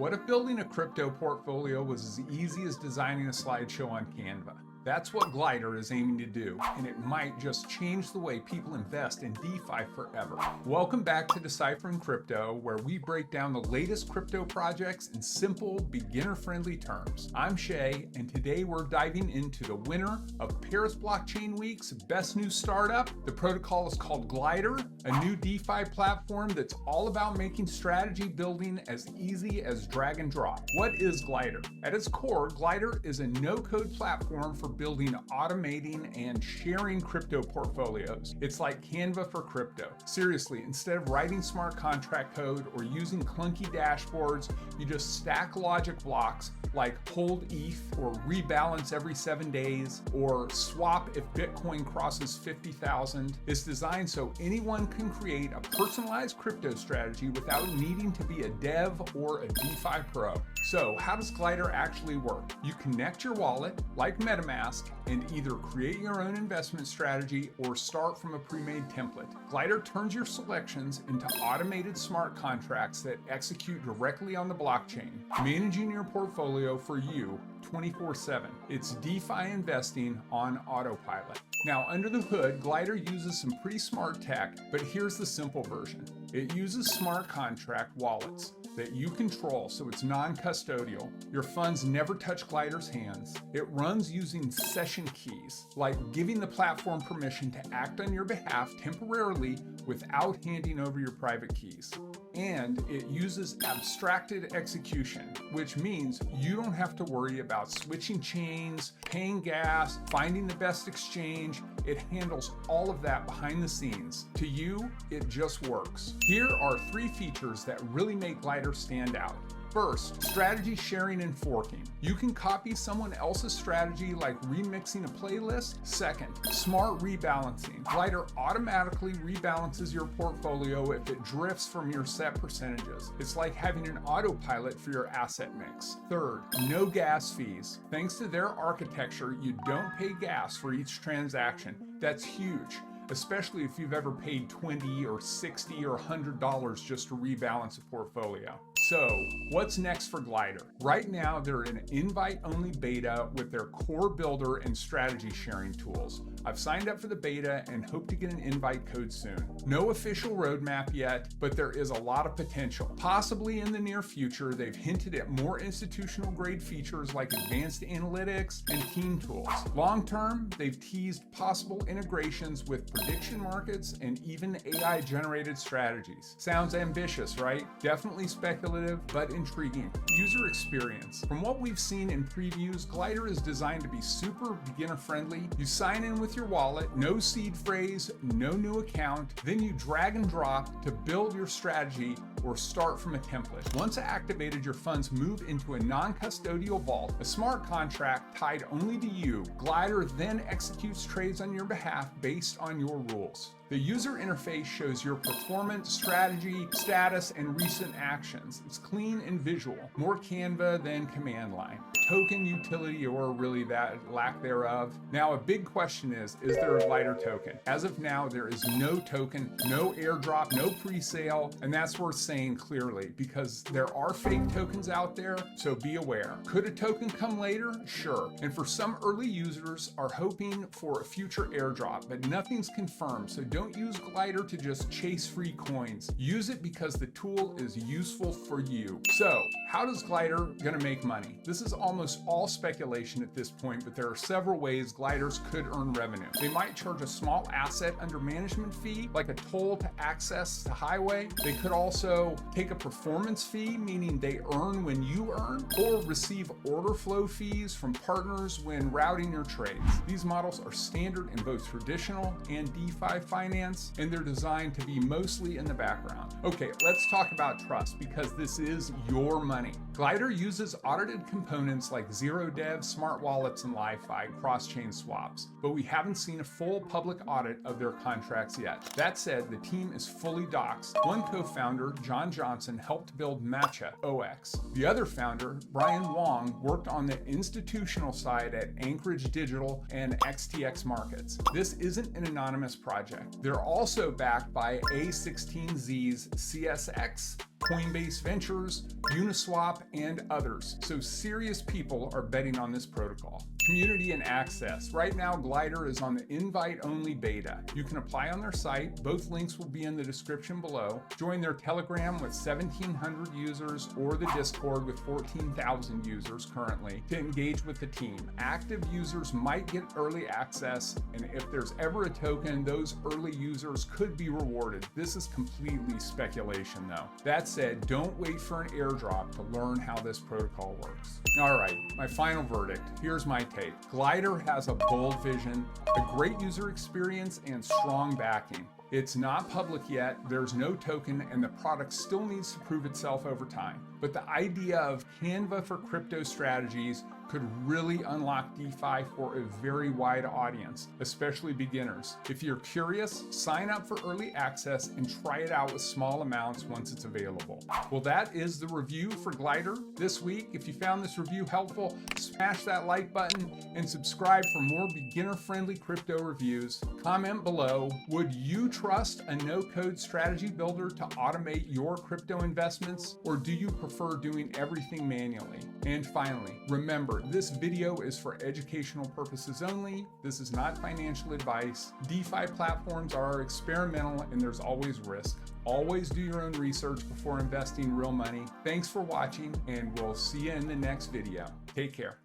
What if building a crypto portfolio was as easy as designing a slideshow on Canva? That's what Glider is aiming to do, and it might just change the way people invest in DeFi forever. Welcome back to Deciphering Crypto, where we break down the latest crypto projects in simple, beginner-friendly terms. I'm Shay, and today we're diving into the winner of Paris Blockchain Week's Best New Startup. The protocol is called Glider, a new DeFi platform that's all about making strategy building as easy as drag and drop. What is Glider? At its core, Glider is a no-code platform for building, automating, and sharing crypto portfolios. It's like Canva for crypto. Seriously, instead of writing smart contract code or using clunky dashboards, you just stack logic blocks like hold ETH or rebalance every 7 days or swap if Bitcoin crosses 50,000. It's designed so anyone can create a personalized crypto strategy without needing to be a dev or a DeFi pro. So how does Glider actually work? You connect your wallet, like MetaMask, and either create your own investment strategy or start from a pre-made template. Glider turns your selections into automated smart contracts that execute directly on the blockchain, managing your portfolio for you 24/7. It's DeFi investing on autopilot. Now, under the hood, Glider uses some pretty smart tech, but here's the simple version. It uses smart contract wallets that you control, so it's non-custodial. Your funds never touch Glider's hands. It runs using session keys, like giving the platform permission to act on your behalf temporarily without handing over your private keys. And it uses abstracted execution, which means you don't have to worry about switching chains, paying gas, finding the best exchange. It handles all of that behind the scenes. To you, it just works. Here are 3 features that really make Glider stand out. First, strategy sharing and forking. You can copy someone else's strategy like remixing a playlist. Second, smart rebalancing. Glider automatically rebalances your portfolio if it drifts from your set percentages. It's like having an autopilot for your asset mix. Third, no gas fees. Thanks to their architecture, you don't pay gas for each transaction. That's huge, especially if you've ever paid $20 or $60 or $100 just to rebalance a portfolio. So, what's next for Glider? Right now, they're in invite-only beta with their core builder and strategy sharing tools. I've signed up for the beta and hope to get an invite code soon. No official roadmap yet, but there is a lot of potential. Possibly in the near future, they've hinted at more institutional grade features like advanced analytics and team tools. Long term, they've teased possible integrations with prediction markets and even AI-generated strategies. Sounds ambitious, right? Definitely speculative, but intriguing. User experience. From what we've seen in previews, Glider is designed to be super beginner-friendly. You sign in with your wallet, no seed phrase, no new account, then you drag and drop to build your strategy or start from a template. Once activated, your funds move into a non-custodial vault, a smart contract tied only to you. Glider then executes trades on your behalf based on your rules. The user interface shows your performance, strategy, status, and recent actions. It's clean and visual, more Canva than command line. Token utility, or really that lack thereof. Now, a big question is there a Glider token? As of now, there is no token, no airdrop, no pre-sale, and that's worth saying clearly because there are fake tokens out there, so be aware. Could a token come later? Sure. And for some early users are hoping for a future airdrop, but nothing's confirmed, so don't use Glider to just chase free coins. Use it because the tool is useful for you. So, how does Glider gonna make money? This is almost all speculation at this point, but there are several ways Gliders could earn revenue. They might charge a small asset under management fee, like a toll to access the highway. They could also take a performance fee, meaning they earn when you earn, or receive order flow fees from partners when routing your trades. These models are standard in both traditional and DeFi finance, and they're designed to be mostly in the background. Okay, let's talk about trust because this is your money. Glider uses audited components like Zero Dev, smart wallets, and Li-Fi cross-chain swaps, but we haven't seen a full public audit of their contracts yet. That said, the team is fully doxed. One co-founder, John Johnson, helped build Matcha OX. The other founder, Brian Wong, worked on the institutional side at Anchorage Digital and XTX Markets. This isn't an anonymous project. They're also backed by A16Z's CSX Coinbase Ventures, Uniswap, and others. So serious people are betting on this protocol. Community and access. Right now, Glider is on the invite-only beta. You can apply on their site. Both links will be in the description below. Join their Telegram with 1,700 users or the Discord with 14,000 users currently to engage with the team. Active users might get early access, and if there's ever a token, those early users could be rewarded. This is completely speculation though. That said, don't wait for an airdrop to learn how this protocol works. All right, my final verdict. Here's my take. Glider has a bold vision, a great user experience, and strong backing. It's not public yet, there's no token, and the product still needs to prove itself over time. But the idea of Canva for crypto strategies could really unlock DeFi for a very wide audience, especially beginners. If you're curious, sign up for early access and try it out with small amounts once it's available. Well, that is the review for Glider this week. If you found this review helpful, smash that like button and subscribe for more beginner-friendly crypto reviews. Comment below, would you trust a no-code strategy builder to automate your crypto investments, or do you prefer doing everything manually? And finally, remember, this video is for educational purposes only. This is not financial advice. DeFi platforms are experimental and there's always risk. Always do your own research before investing real money. Thanks for watching, and we'll see you in the next video. Take care.